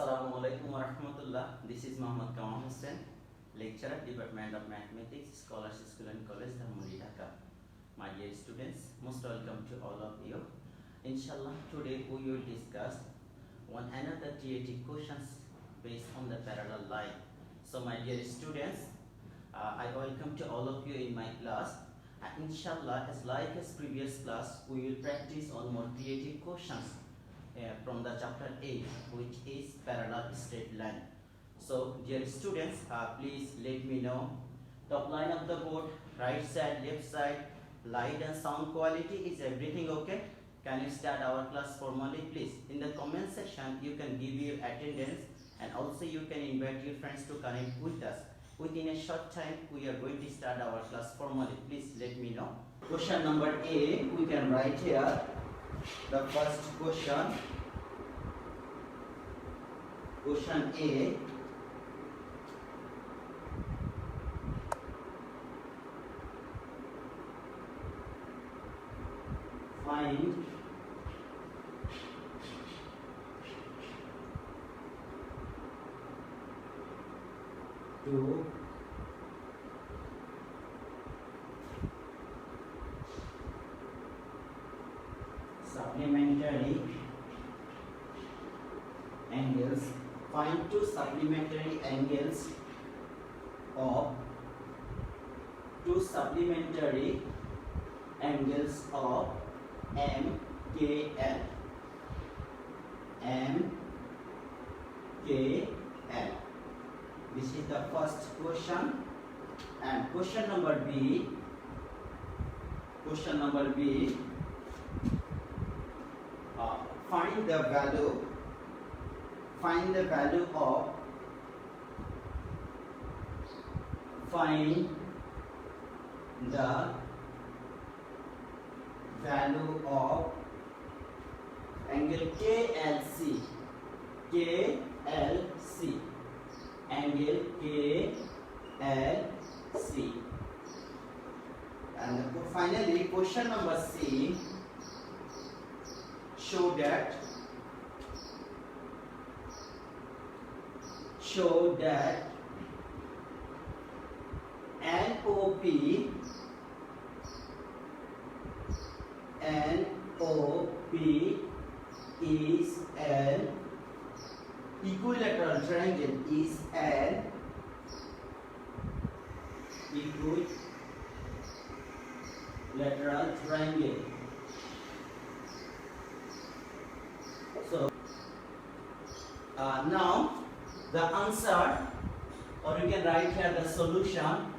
Assalamualaikum warahmatullah. This is Muhammad Kamal Hussain, lecturer, Department of Mathematics, Scholars School and College, Dharmuri, Dhaka. My dear students, most welcome to all of you. Inshallah, today we will discuss one another creative questions based on the parallel line. So, my dear students, I welcome to all of you in my class. Inshallah, as previous class, we will practice on more creative questions from the chapter 8, which is parallel straight line. So, dear students, please let me know top line of the board, right side, left side, light and sound quality, is everything okay? Can you start our class formally, please? In the comment section, you can give your attendance, and also you can invite your friends to connect with us. Within a short time, we are going to start our class formally. Please let me know. Question number A, we can write here. The first question A, find two supplementary angles. Find two supplementary angles of MKL. This is the first question. And question number B. Find the value of angle KLC. Angle KLC. And finally, question number C. Show that NOP is an equilateral triangle. So now the answer, or you can write here the solution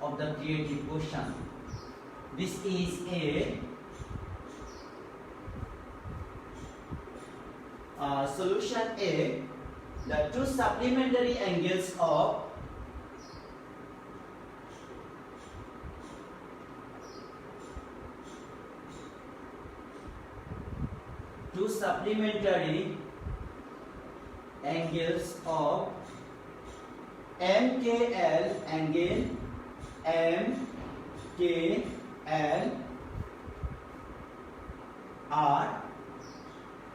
of the creative question. This is a solution A. The two supplementary angles of MKL, angle MKL are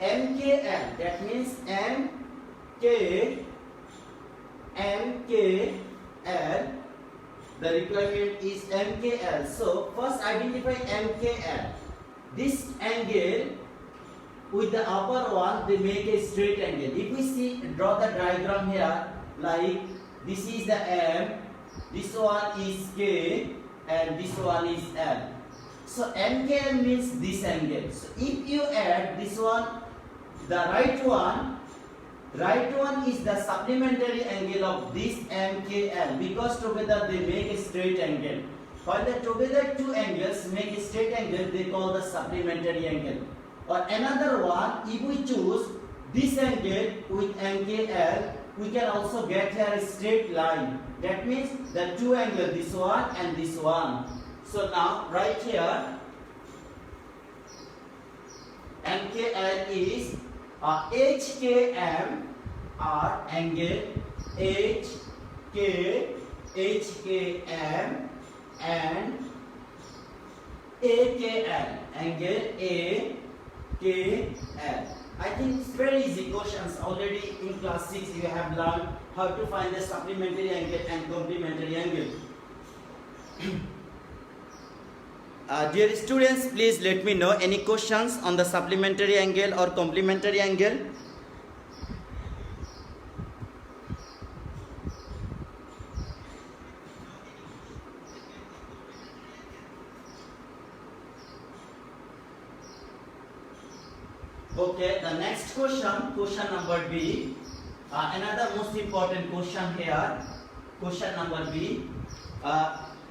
MKL, that means MKL, the requirement is MKL. So first identify MKL. This angle with the upper one, they make a straight angle. If we see, draw the diagram here, like this is the M, this one is K, and this one is L. So MKL means this angle. So if you add this one, the right one is the supplementary angle of this MKL, because together they make a straight angle. While the together two angles make a straight angle, they call the supplementary angle. Or another one, if we choose this angle with MKL, we can also get here a straight line. That means the two angles, this one and this one. So now right here, MKL is HKM are angle HKM and AKL, angle AKL. I think it's very easy questions. Already in class 6 you have learned how to find the supplementary angle and complementary angle. Dear students, please let me know any questions on the supplementary angle or complementary angle. Okay, the next question, question number B. Another most important question here. Question number B.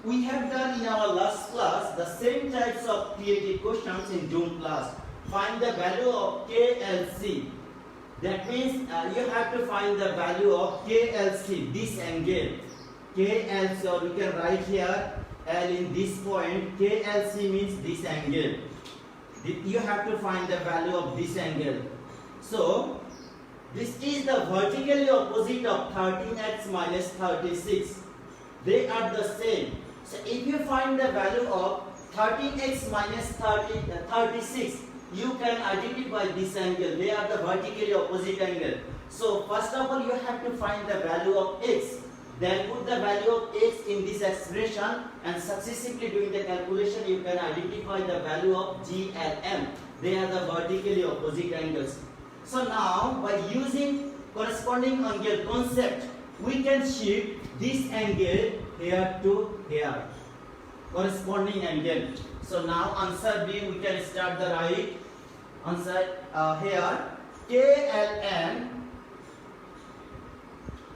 We have done in our last class the same types of creative questions in June class. Find the value of KLC. That means you have to find the value of KLC, this angle. KLC, or you can write here L in this point. KLC means this angle. You have to find the value of this angle. So, this is the vertically opposite of 13x minus 36. They are the same. So, if you find the value of 13x minus 36, you can identify this angle. They are the vertically opposite angle. So, first of all, you have to find the value of x. Then put the value of x in this expression, and successively doing the calculation, you can identify the value of G and M. They are the vertically opposite angles. So now, by using corresponding angle concept, we can shift this angle here to here. Corresponding angle. So now answer B, we can start the right answer here. KLM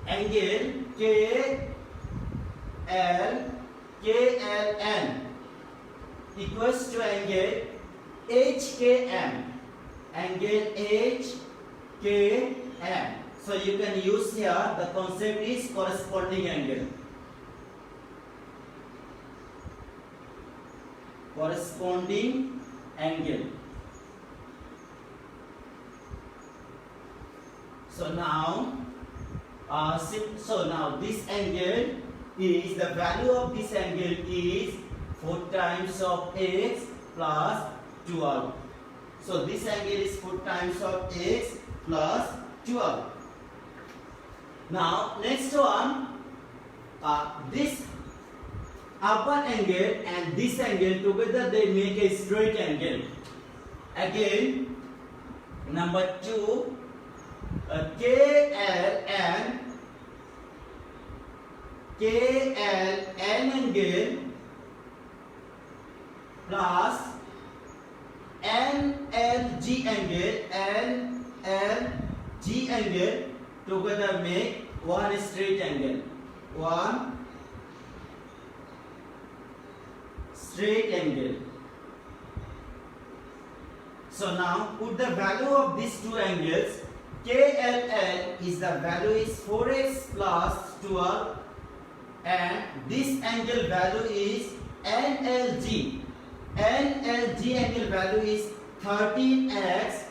angle KLN equals to angle HKM. Angle HKM. So you can use here, the concept is corresponding angle. Corresponding angle. So now this angle is, the value of this angle is 4 times of x plus 12. So this angle is 4 times of x plus 12. Now next one, this upper angle and this angle together they make a straight angle. Again, number 2, KLN angle plus NLG angle together make one straight angle. One straight angle. So now put the value of these two angles. KLN is the value is 4x plus 12, and this angle value is NLG. NLG angle value is 13x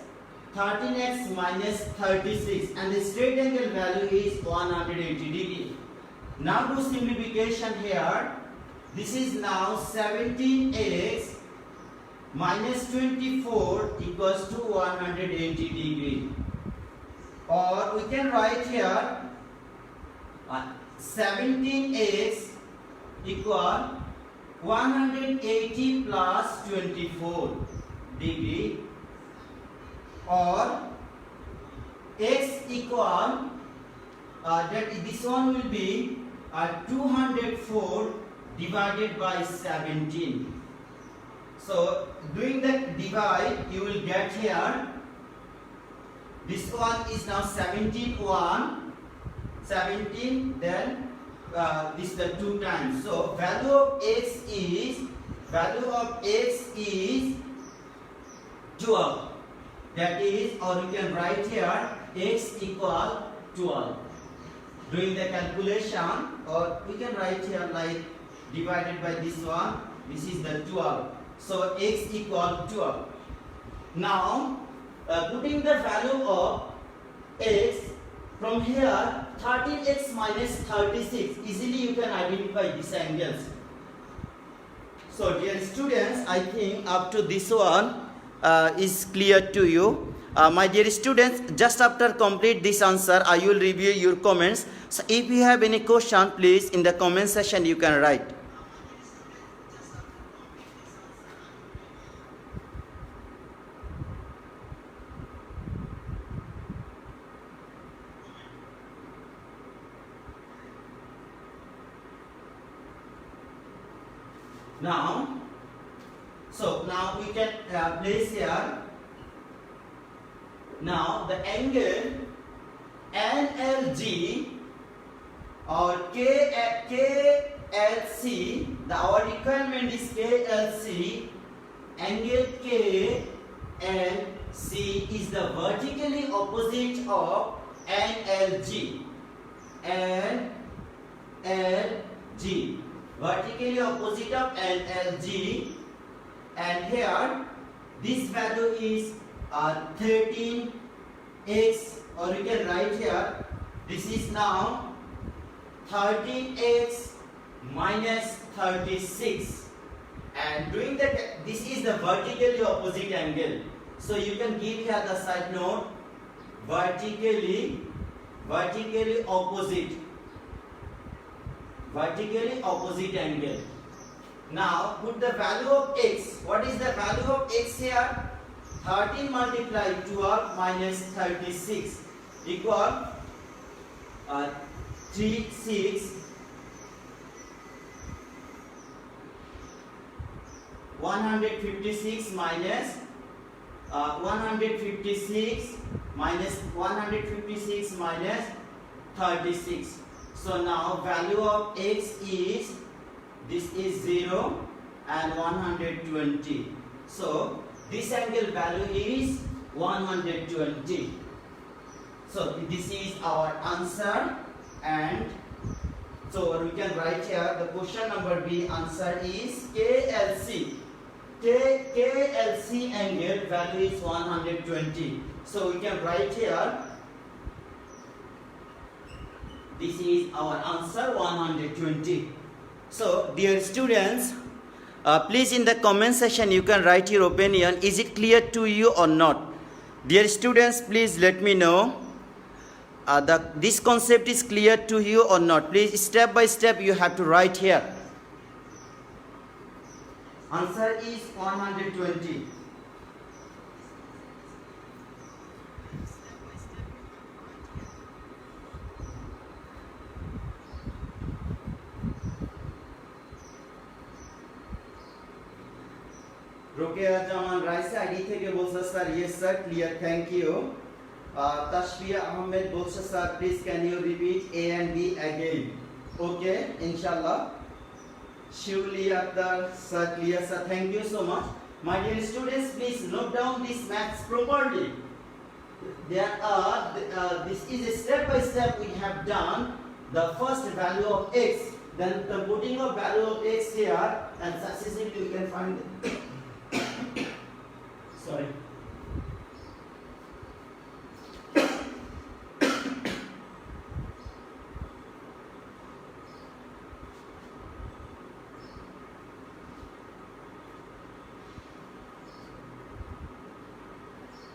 minus 36, and the straight angle value is 180 degree. Now do simplification here. This is now 17x minus 24 equals to 180 degree. Or we can write here 17x equal 180 plus 24 degree, or x equal this one will be 204 divided by 17. So doing the divide, you will get here, this one is now 17, then this is the 2 times. So value of x is 12. That is, or you can write here x equal 12. Doing the calculation, or we can write here like divided by this one. This is the 12. So x equal 12. Now putting the value of x from here, 13x minus 36, easily you can identify these angles. So dear students, I think up to this one is clear to you. My dear students, just after complete this answer, I will review your comments. So if you have any question, please in the comment section you can write. Now, we can place here. Now the angle NLG or KLC, our requirement is KLC. Angle KLC is the vertically opposite of NLG. NLG, vertically opposite of NLG, and here this value is 13x, or we can write here this is now 13x minus 36, and doing that, this is the vertically opposite angle. So you can give here the side note, vertically opposite angle. Now put the value of x. What is the value of x here? 13 multiplied 12 minus 36 equal 36. 156 minus 36. So now value of x is, this is 0 and 120. So this angle value is 120. So this is our answer, and so we can write here the question number B answer is KLC. KLC angle value is 120. So we can write here, this is our answer 120. So dear students, please in the comment section you can write your opinion. Is it clear to you or not? Dear students, please let me know this concept is clear to you or not. Please step by step you have to write here. Answer is 120. Rokeya Jaman Raisa ID থেকে বলছে sir yes sir clear thank you. Tashfiya Ahmed বলছে sir please can you repeat A and B again? Okay, inshallah. Surely Akhtar sir clear sir, thank you so much. My dear students, please note down this maths properly. There are this is a step by step we have done the first value of x, then the putting of value of x here, and successively we can find sorry.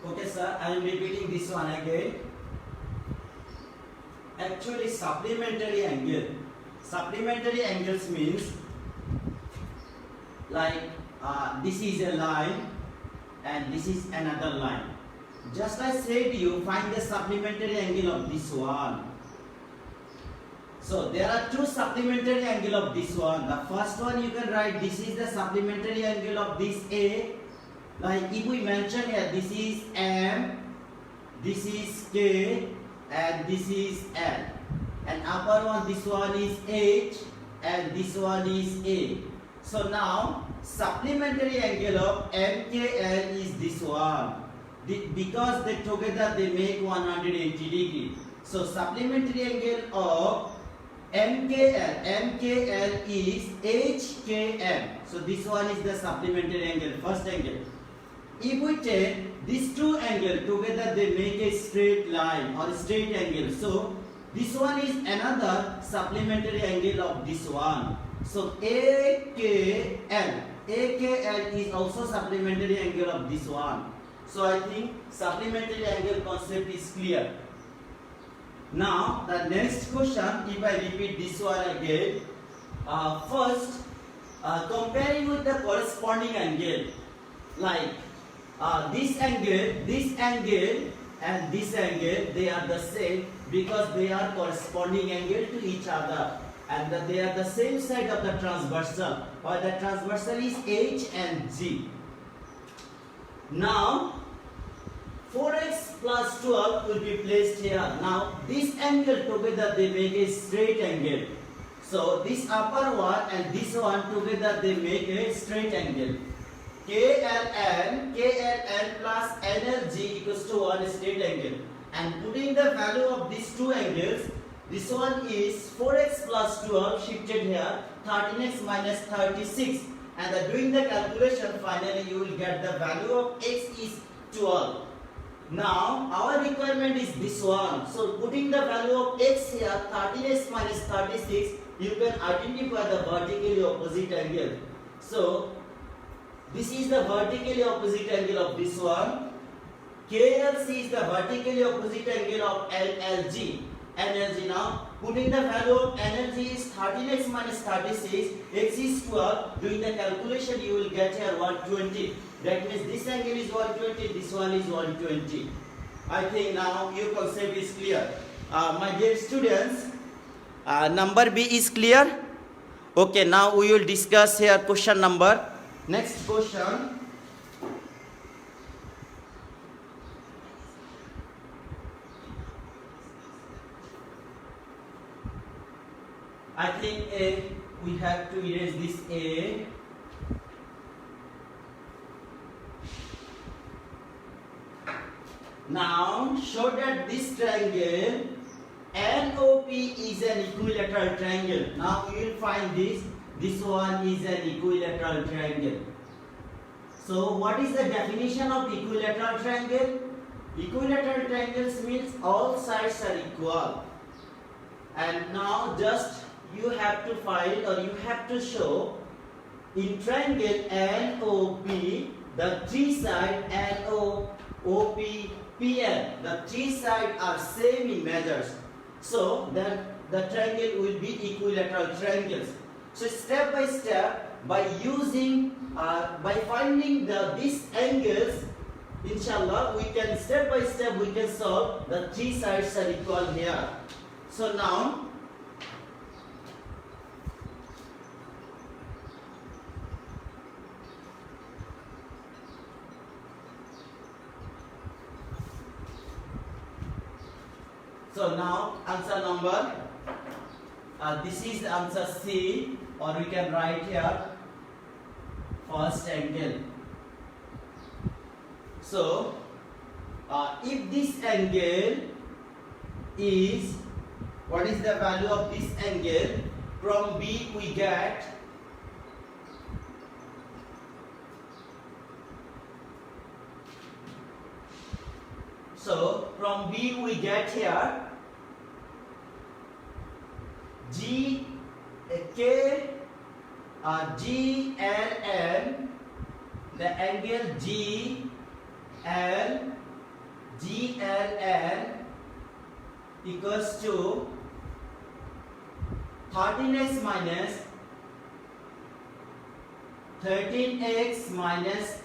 Okay sir, I am repeating this one again. Actually supplementary angles means like this is a line and this is another line. Just I said you find the supplementary angle of this one. So there are two supplementary angle of this one. The first one you can write, this is the supplementary angle of this A. Like if we mention here, this is M, this is K, and this is L. And upper one, this one is H, and this one is A. So now supplementary angle of MKL is this one. Because they together they make 180 degree. So supplementary angle of MKL is HKM. So this one is the supplementary angle, first angle. If we take these two angles together, they make a straight line or straight angle. So this one is another supplementary angle of this one. So AKL is also supplementary angle of this one. So I think supplementary angle concept is clear. Now the next question, if I repeat this one again, first comparing with the corresponding angle, like this angle and this angle, they are the same because they are corresponding angle to each other, and that they are the same side of the transversal, or the transversal is H and G. Now 4x plus 12 will be placed here. Now this angle together they make a straight angle. So this upper one and this one together they make a straight angle. KLN plus NLG equals to one straight angle. And putting the value of these two angles, this one is 4x plus 12 shifted here, 13x minus 36. And doing the calculation, finally you will get the value of x is 12. Now our requirement is this one. So putting the value of x here, 13x minus 36, you can identify the vertically opposite angle. So this is the vertically opposite angle of this one. KLC is the vertically opposite angle of NLG. Now putting the value of NLG is 13x minus 36, x is 12. Doing the calculation, you will get here 120. That means this angle is 120, this one is 120. I think now your concept is clear. My dear students, number B is clear? Okay, now we will discuss here question number. Next question. I think we have to erase this A. Now show that this triangle NOP is an equilateral triangle. Now you will find this one is an equilateral triangle. So what is the definition of equilateral triangle? Equilateral triangles means all sides are equal. And now just you have to find, or you have to show in triangle NOP, the three sides NOP, PL, the three sides are same in measures. So then the triangle will be equilateral triangles. So step by step, by using, by finding these angles, inshallah, we can step by step we can solve the three sides are equal here. So now, answer number, this is the answer C, or we can write here first angle. So if this angle is, what is the value of this angle? From B we get here GLN, the angle GLN equals to 13x minus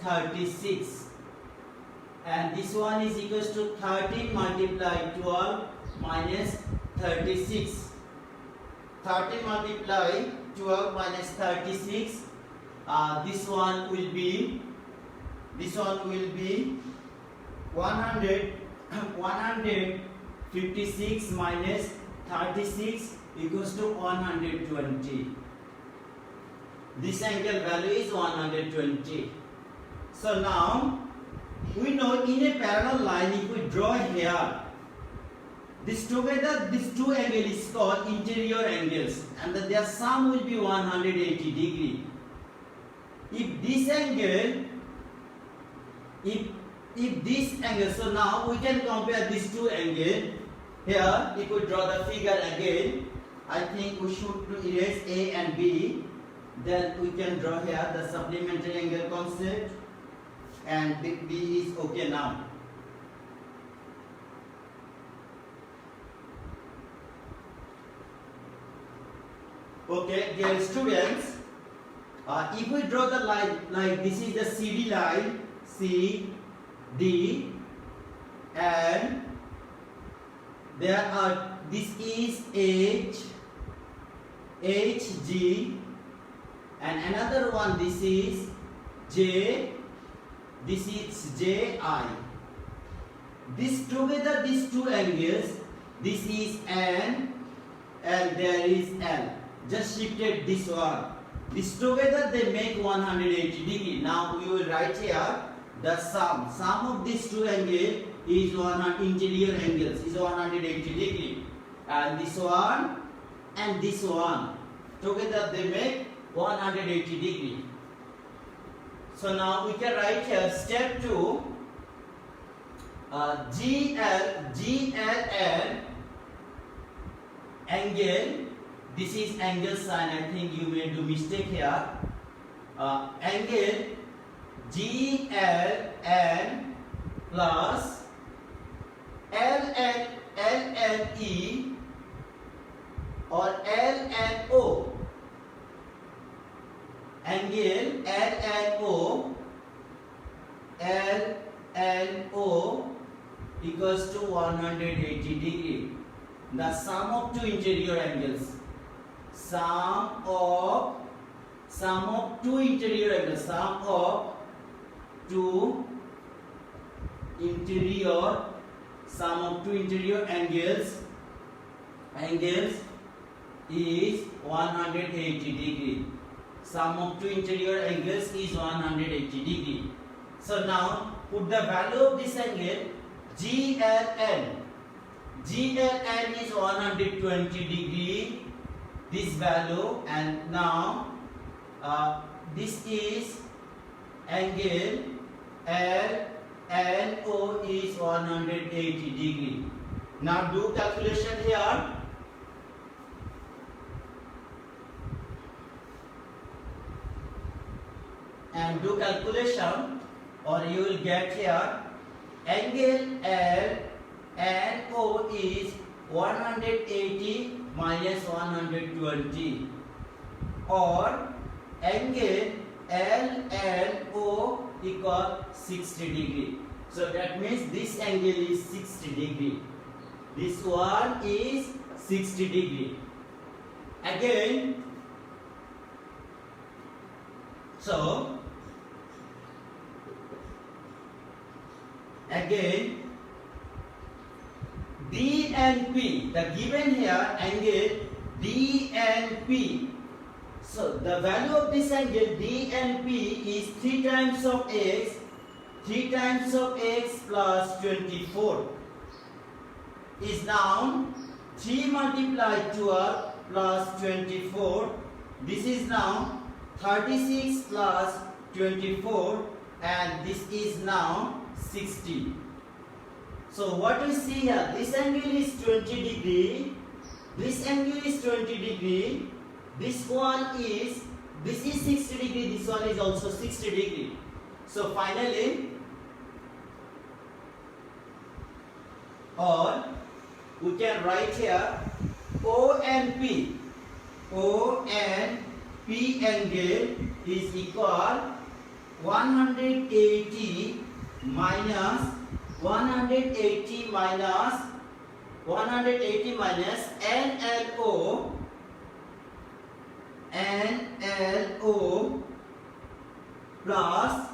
36, and this one is equals to 13 multiplied 12 minus 36. 13 multiplied 12 minus 36. This one will be 156 minus 36 equals to 120. This angle value is 120. So now we know in a parallel line, if we draw here, this together, these two angles is called interior angles, and their sum will be 180 degree. If this angle, if this angle, so now we can compare these two angles. Here, if we draw the figure again, I think we should erase A and B. Then we can draw here the supplementary angle concept. and B is okay now. Okay, dear students, if we draw the line like this is the CD line, C, D, and there are, this is H, G, and another one, this is J, this is J, I. This together, these two angles, this is N and there is L. Just shifted this one. This together they make 180 degree. Now we will write here the sum. Sum of these two angles is interior angles is 180 degree. And this one and this one together they make 180 degree. So now we can write here step 2. GLN angle. This is angle sign. I think you may do mistake here. Angle GLN plus LNE or LNO. Angle LNO equals to 180 degree. The sum of two interior angles. Sum of two interior angles. Sum of two interior angles is 180 degree. Sum of two interior angles is 180 degree. So now put the value of this angle GLN. GLN is 120 degree. This value, and now this is angle LNO is 180 degree. Now do calculation here. And do calculation, or you will get here angle LNO is 180 minus 120, or angle LNO equal 60 degree. So that means this angle is 60 degree. This one is 60 degree. Again, so again D and P, the given here angle D and P. So the value of this angle D and P is 3 times of x, 3 times of x plus 24 is now 3 multiplied 12 plus 24. This is now 36 plus 24, and this is now 60. So what we see here, this angle is 20 degree, this angle is 20 degree, this is 60 degree, this one is also 60 degree. So finally, or we can write here O and P angle is equal 180 minus NLO plus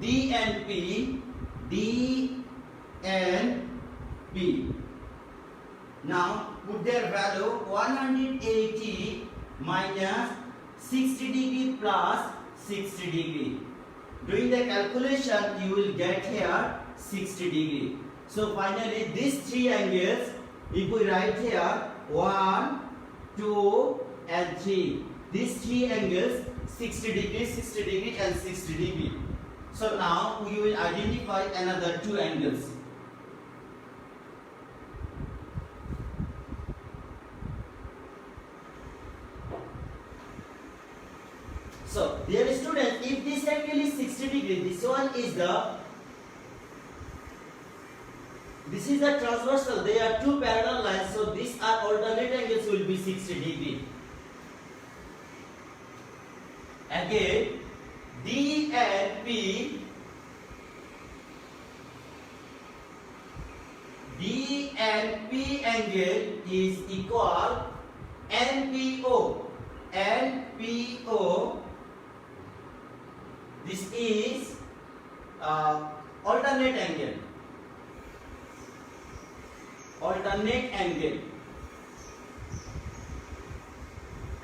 DNP. Now put their value 180 minus 60 degree plus 60 degree. Doing the calculation, you will get here 60 degree. So finally, these three angles, if we write here 1, 2, and 3, these three angles 60 degree, 60 degree, and 60 degree. So now we will identify another two angles. So, dear students, if this angle is 60 degree degree. This one is this is a transversal. They are two parallel lines, so these are alternate angles will be 60 degree. Again, D and P. D and P angle is equal NPO. NPO. This is alternate angle. Alternate angle.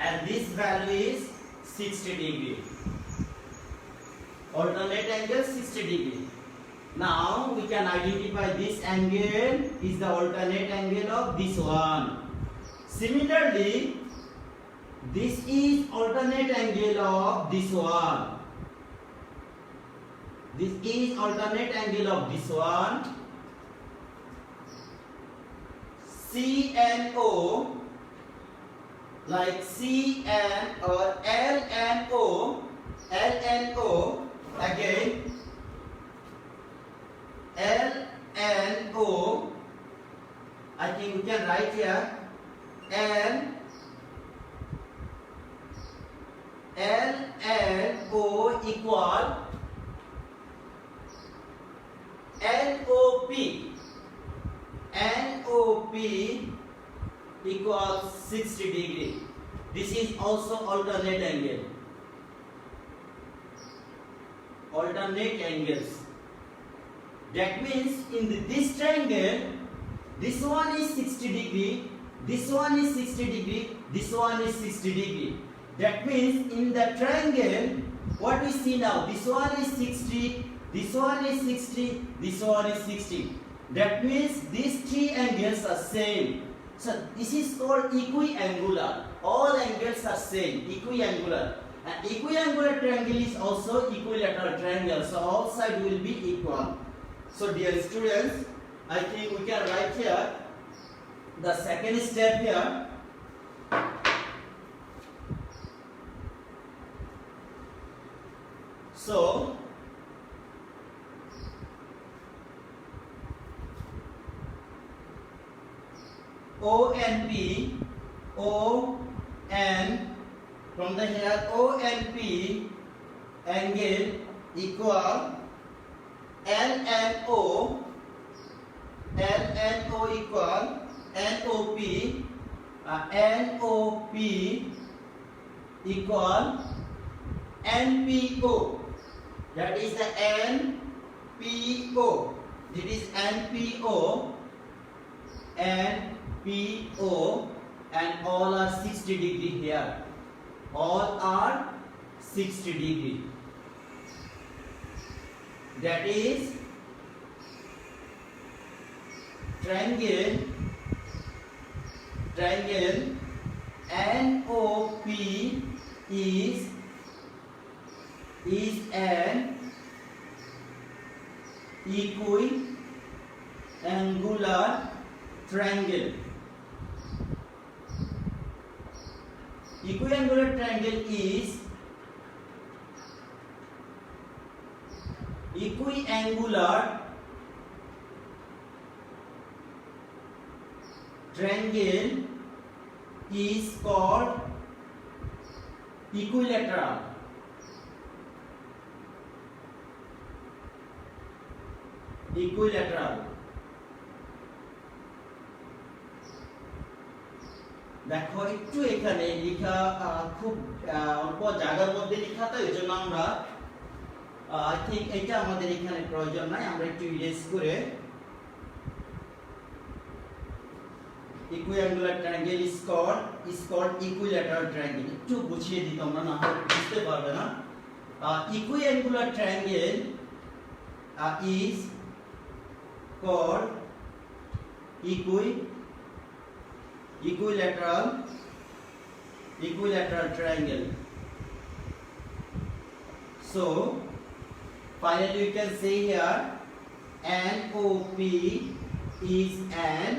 And this value is 60 degree. Alternate angle 60 degree. Now we can identify this angle is the alternate angle of this one. Similarly, this is alternate angle of this one. This is alternate angle of this one. C and O, like C and or L and O, again L and O. I think we can write here L and O equal NOP equals 60 degree. This is also alternate angle. Alternate angles. That means in this triangle, this one is 60 degree, this one is 60 degree, this one is 60 degree. That means in the triangle, what we see now, this one is 60, this one is 60, this one is 60. That means these three angles are same. So this is called equiangular. All angles are same, equiangular. An equiangular triangle is also equilateral triangle. So all sides will be equal. So dear students, I think we can write here the second step here. So O and P, O and from the here O and P angle equal L and O equal NOP, NOP equal NPO. That is the NPO. This is NPO, NPO, and all are 60 degree here. All are 60 degree. That is triangle NOP is an equiangular triangle. Equiangular triangle is equiangular triangle is called equilateral. Equilateral. দেখো একটু এখানে লেখা খুব অল্প জায়গার মধ্যে লেখা, তো এই জন্য আমরা আই থিঙ্ক এটা আমাদের এখানে প্রয়োজন নাই, আমরা একটু ইরেজ করে equiangular triangle is called equilateral triangle. একটু বুঝিয়ে দিই, তোমরা না হলে বুঝতে পারবে না। Equiangular triangle is called equilateral triangle. So finally we can say here NOP is an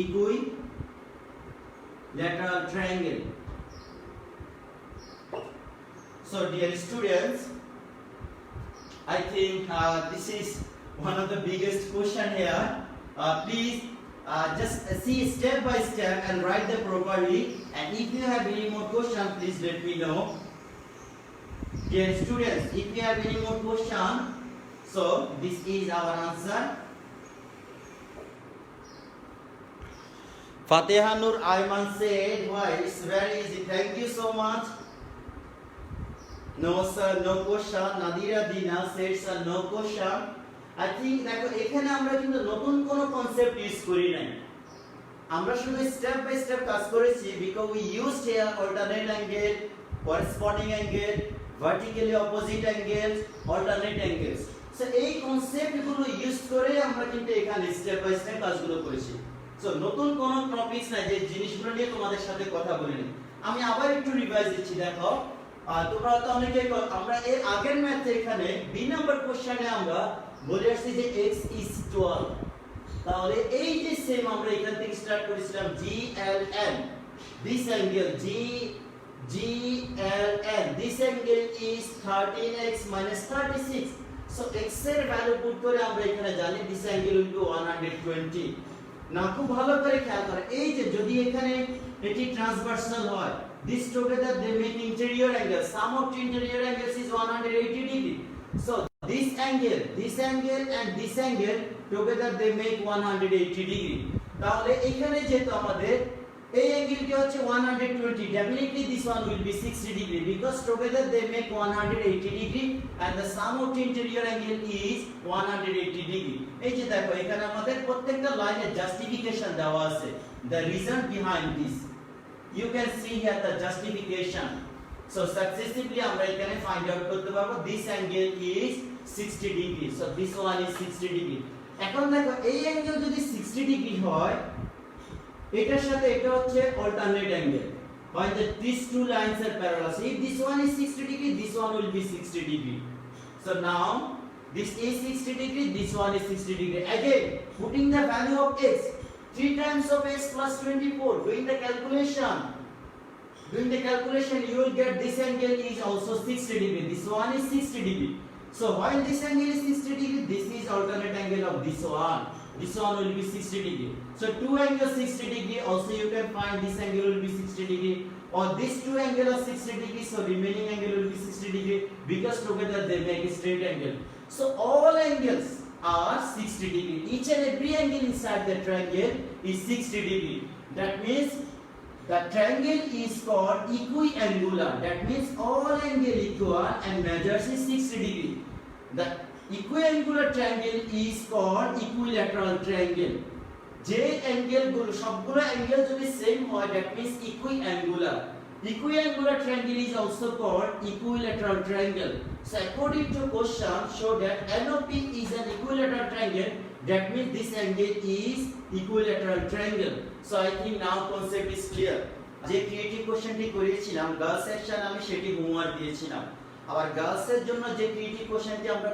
equilateral triangle. So dear students, I think this is one of the biggest question here. Please just see step by step and write them properly. And if you have any more question, please let me know. Dear students, if you have any more question, so this is our answer. Fatiha Nur Ayman said, why? It's very easy. Thank you so much. No sir, no question. Nadira Dina said, sir, no question. I think দেখো এখানে আমরা কিন্তু নতুন কোনো concept use করি নাই, আমরা শুধু স্টেপ বাই স্টেপ কাজ করেছি because we used here alternate angle, corresponding angle, vertically opposite angles, alternate angles. So এই কনসেপ্টগুলো ইউজ করে আমরা কিন্তু এখানে স্টেপ বাই স্টেপ কাজগুলো করেছি। সো নতুন কোনো টপিকস নাই যে জিনিসগুলো নিয়ে তোমাদের সাথে কথা বলিনি। আমি আবার একটু রিভাইজ দিচ্ছি, দেখো তোমরা তো অনেকেই আমরা এর আগের ম্যাথে এখানে বি নাম্বার কোশ্চেনে আমরা বলে আসছি যে x is 12, তাহলে এই যে সেম আমরা এখান থেকে স্টার্ট করেছিলাম GLN, this angle GLN, this angle is 13x minus 36. So x এর ভ্যালু পুট করে আমরা এখানে জানি this angle will be 120. না খুব ভালো করে খেয়াল করো, এই যে যদি এখানে এটি ট্রান্সভার্সাল হয়, this together they make interior angle, sum of interior angles is 180 degree. So this angle and this angle together they make 180 degree. তাহলে এখানে যেহেতু আমাদের এই অ্যাঙ্গেলটি হচ্ছে 120, definitely this one will be 60 degree because together they make 180 degree and the sum of interior angle is 180 degree. এই যে দেখো এখানে আমাদের প্রত্যেকটা লাইনের জাস্টিফিকেশন দেওয়া আছে, the reason behind this you can see here the justification. So successively আমরা এখানে find out করতে পারবো this angle is 60 degree, so this one is 60 degree. এখন দেখো এই অ্যাঙ্গেল যদি 60 ডিগ্রি হয়, এটার সাথে এটা হচ্ছে alternate angle when these two lines are parallel. So if this one is 60 degree, this one will be 60 degree. So now this is 60 degree, this one is 60 degree. Again putting the value of x, 3 times of x plus 24, doing the calculation you will get this angle is also 60 degree, this one is 60 degree. So while this angle is 60 degree, this is alternate angle of this one will be 60 degree. So two angles 60 degree, also you can find this angle will be 60 degree, or this two angle are 60 degree, so remaining angle will be 60 degree because together they make a straight angle. So all angles are 60 degree, each and every angle inside the triangle is 60 degree. That means the triangle is called equiangular. That means all angle equal and measures is 60 degree. The equiangular triangle is called equilateral triangle. যে angle গুলো সবগুলো angle যদি same হয়, that means equiangular. Equiangular triangle is also called equilateral triangle. So according to question, show that NOP is an equilateral triangle. That means this angle is equilateral triangle. So I think now concept is clear. যে creative কোশ্চেনটি করেছিলাম girls section আমি সেটি homework দিয়েছিলাম, আবার girls এর জন্য যে ক্রিয়েটিভ কোশ্চেনটি আমরা